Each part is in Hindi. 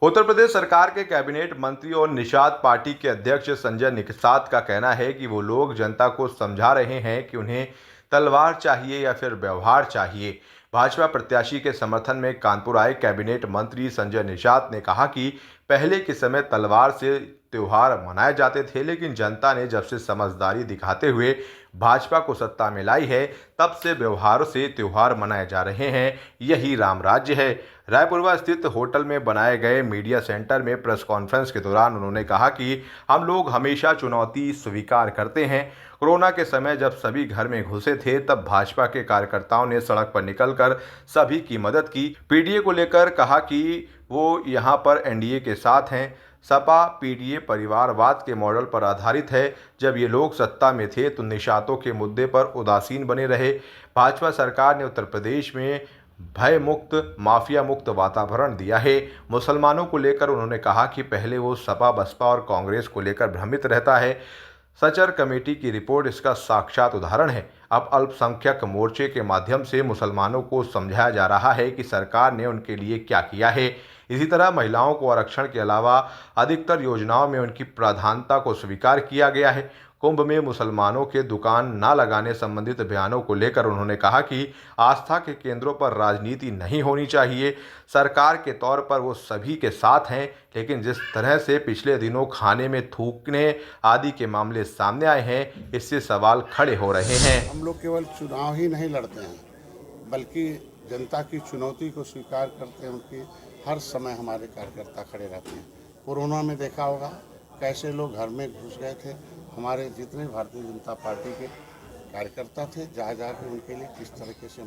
उत्तर प्रदेश सरकार के कैबिनेट मंत्री और निषाद पार्टी के अध्यक्ष संजय निषाद का कहना है कि वो लोग जनता को समझा रहे हैं कि उन्हें तलवार चाहिए या फिर व्यवहार चाहिए। भाजपा प्रत्याशी के समर्थन में कानपुर आए कैबिनेट मंत्री संजय निषाद ने कहा कि पहले के समय तलवार से त्योहार मनाए जाते थे, लेकिन जनता ने जब से समझदारी दिखाते हुए भाजपा को सत्ता में लाई है, तब से व्यवहार से त्योहार मनाए जा रहे हैं। यही राम राज्य है। रायपुरवा स्थित होटल में बनाए गए मीडिया सेंटर में प्रेस कॉन्फ्रेंस के दौरान उन्होंने कहा कि हम लोग हमेशा चुनौती स्वीकार करते हैं। कोरोना के समय जब सभी घर में घुसे थे, तब भाजपा के कार्यकर्ताओं ने सड़क पर निकलकर सभी की मदद की। पीडीए को लेकर कहा कि वो यहाँ पर एनडीए के साथ हैं। सपा पीडीए परिवारवाद के मॉडल पर आधारित है। जब ये लोग सत्ता में थे तो निषादों के मुद्दे पर उदासीन बने रहे। भाजपा सरकार ने उत्तर प्रदेश में भय मुक्त, माफिया मुक्त वातावरण दिया है। मुसलमानों को लेकर उन्होंने कहा कि पहले वो सपा, बसपा और कांग्रेस को लेकर भ्रमित रहता है। सचर कमेटी की रिपोर्ट इसका साक्षात उदाहरण है। अब अल्पसंख्यक मोर्चे के माध्यम से मुसलमानों को समझाया जा रहा है कि सरकार ने उनके लिए क्या किया है। इसी तरह महिलाओं को आरक्षण के अलावा अधिकतर योजनाओं में उनकी प्राधान्यता को स्वीकार किया गया है। कुंभ में मुसलमानों के दुकान न लगाने संबंधित बयानों को लेकर उन्होंने कहा कि आस्था के केंद्रों पर राजनीति नहीं होनी चाहिए। सरकार के तौर पर वो सभी के साथ हैं, लेकिन जिस तरह से पिछले दिनों खाने में थूकने आदि के मामले सामने आए हैं, इससे सवाल खड़े हो रहे हैं। हम लोग केवल चुनाव ही नहीं लड़ते हैं, बल्कि जनता की चुनौती को स्वीकार करते हैं। उनकी हर समय हमारे कार्यकर्ता खड़े रहते हैं। कोरोना में देखा होगा कैसे लोग घर में घुस गए थे। हमारे जितने भारतीय जनता पार्टी के कार्यकर्ता थे, जा के उनके लिए किस तरीके से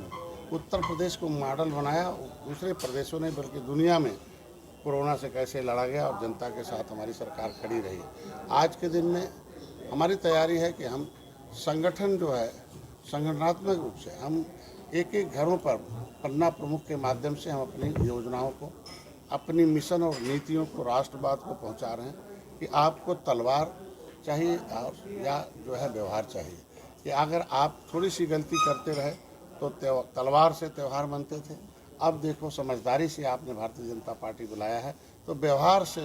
उत्तर प्रदेश को मॉडल बनाया। दूसरे प्रदेशों ने बल्कि दुनिया में कोरोना से कैसे लड़ा गया और जनता के साथ हमारी सरकार खड़ी रही। आज के दिन में हमारी तैयारी है कि हम संगठन जो है, संगठनात्मक रूप से हम एक एक घरों पर पन्ना प्रमुख के माध्यम से हम अपनी योजनाओं को, अपनी मिशन और नीतियों को, राष्ट्रवाद को पहुंचा रहे हैं कि आपको तलवार चाहिए और या जो है व्यवहार चाहिए। कि अगर आप थोड़ी सी गलती करते रहे तो तलवार से त्यौहार मनते थे। अब देखो समझदारी से आपने भारतीय जनता पार्टी बुलाया है तो व्यवहार से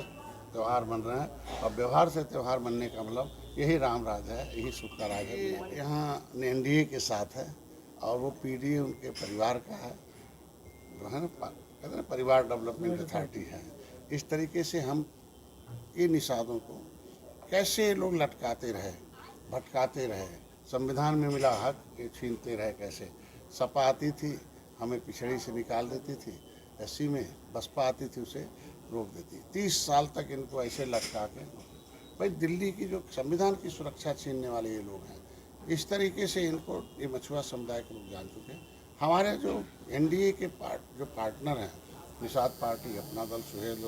त्यौहार मन रहे हैं, और व्यवहार से त्यौहार मनने का मतलब यही राम राज है, यही सुख का राज है। यहाँ एनडीए के साथ है और वो पीडीए उनके परिवार का है, जो है ना, कहते हैं परिवार डेवलपमेंट अथॉरिटी है। इस तरीके से हम ये निषादों को कैसे लोग लटकाते रहे, भटकाते रहे, संविधान में मिला हक ये छीनते रहे। कैसे सपा आती थी हमें पिछड़ी से निकाल देती थी, एससी में बसपा आती थी उसे रोक देती। 30 साल तक इनको ऐसे लटका के, भाई दिल्ली की जो संविधान की सुरक्षा छीनने वाले ये लोग हैं, इस तरीके से इनको ये मछुआ समुदाय के लोग जान चुके हैं। हमारे जो एनडीए के जो पार्टनर हैं, निषाद पार्टी, अपना दल, सुहेल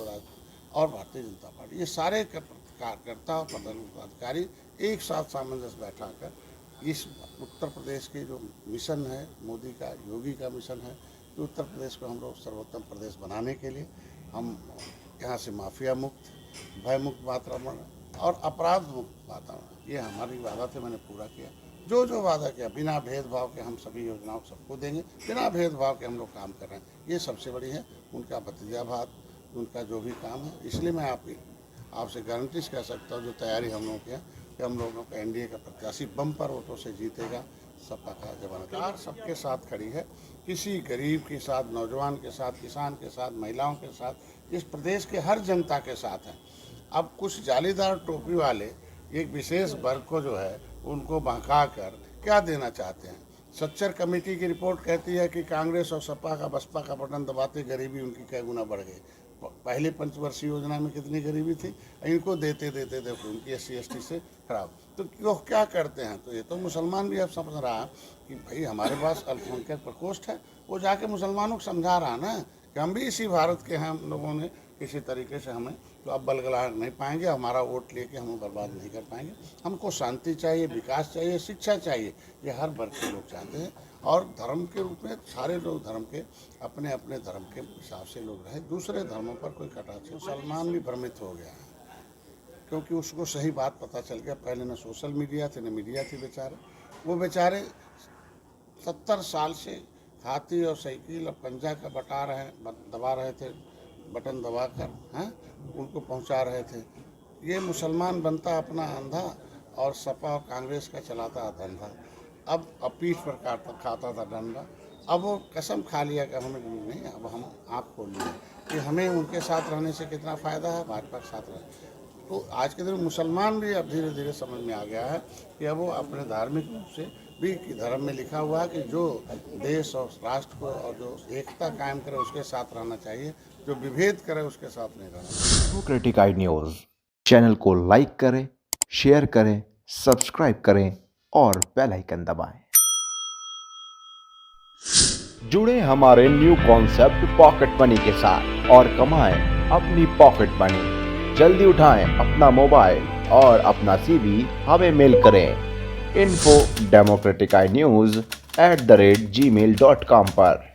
और भारतीय जनता पार्टी, ये सारे कार्यकर्ता और पदाधिकारी एक साथ सामंजस्य बैठा कर इस उत्तर प्रदेश के जो मिशन है, मोदी का, योगी का मिशन है कि उत्तर प्रदेश को हम लोग सर्वोत्तम प्रदेश बनाने के लिए हम यहाँ से माफिया मुक्त, भय मुक्त वातावरण और अपराध मुक्त वातावरण, ये हमारी वादा थे, मैंने पूरा किया। जो वादा किया, बिना भेदभाव के हम सभी योजनाओं सबको देंगे, बिना भेदभाव के हम लोग काम कर रहे हैं। ये सबसे बड़ी है उनका भतीजाभात, उनका जो भी काम है। इसलिए मैं आपसे गारंटी कह सकता हूँ, जो तैयारी हम लोगों की है कि हम लोगों का एनडीए का प्रत्याशी बम्पर वोटों से जीतेगा। सपा का जमानतदार सबके साथ खड़ी है, किसी गरीब के साथ, नौजवान के साथ, किसान के साथ, महिलाओं के साथ, इस प्रदेश के हर जनता के साथ है। अब कुछ जालीदार टोपी वाले एक विशेष वर्ग को जो है उनको बहका कर क्या देना चाहते हैं। सच्चर कमेटी की रिपोर्ट कहती है कि कांग्रेस और सपा का, बसपा का बटन दबाते गरीबी उनकी कई गुना बढ़ गई। पहले पंचवर्षीय योजना में कितनी गरीबी थी, इनको देते देखो उनकी SC ST से खराब। तो वो क्या करते हैं, तो ये तो मुसलमान भी अब समझ रहा है कि भाई हमारे पास अल्पसंख्यक प्रकोष्ठ है। वो जाके मुसलमानों को समझा रहा ना कि हम भी इसी भारत के हैं, हम लोगों ने किसी तरीके से हमें तो अब बलगला नहीं पाएंगे, हमारा वोट लेके हम बर्बाद नहीं कर पाएंगे। हमको शांति चाहिए, विकास चाहिए, शिक्षा चाहिए, ये हर वर्ग के लोग चाहते हैं। और धर्म के रूप में सारे लोग धर्म के अपने अपने धर्म के हिसाब से लोग रहे, दूसरे धर्मों पर कोई कटाक्ष। मुसलमान भी भ्रमित हो गया है क्योंकि उसको सही बात पता चल गया। पहले न सोशल मीडिया थे, न मीडिया थी। वो बेचारे 70 साल से हाथी और साइकिल और पंजा का दबा रहे थे बटन दबाकर उनको पहुंचा रहे थे। ये मुसलमान बनता अपना अंधा और सपा और कांग्रेस का चलाता धंधा। अब पीठ पर खाता था डंडा। अब वो कसम खा लिया कि हमें नहीं, अब हम आँख खोल लिए कि हमें उनके साथ रहने से कितना फ़ायदा है, भाजपा के साथ रहने। तो आज के दिन मुसलमान भी अब धीरे धीरे समझ में आ गया है कि अब वो अपने धार्मिक रूप से भी कि धर्म में लिखा हुआ है कि जो देश और राष्ट्र को और जो एकता कायम करे उसके साथ रहना चाहिए, जो विभेद करे उसके साथ नहीं रहना चाहिए। डेमोक्रेटिक आई न्यूज़ चैनल को लाइक करें, शेयर करें, सब्सक्राइब करें और बेल आइकन दबाएं। जुड़े हमारे न्यू कॉन्सेप्ट पॉकेट मनी के साथ और कमाएं अपनी पॉकेट मनी। जल्दी उठाएं अपना मोबाइल और अपना CV हमें मेल करें info@democraticnews@gmail.com पर।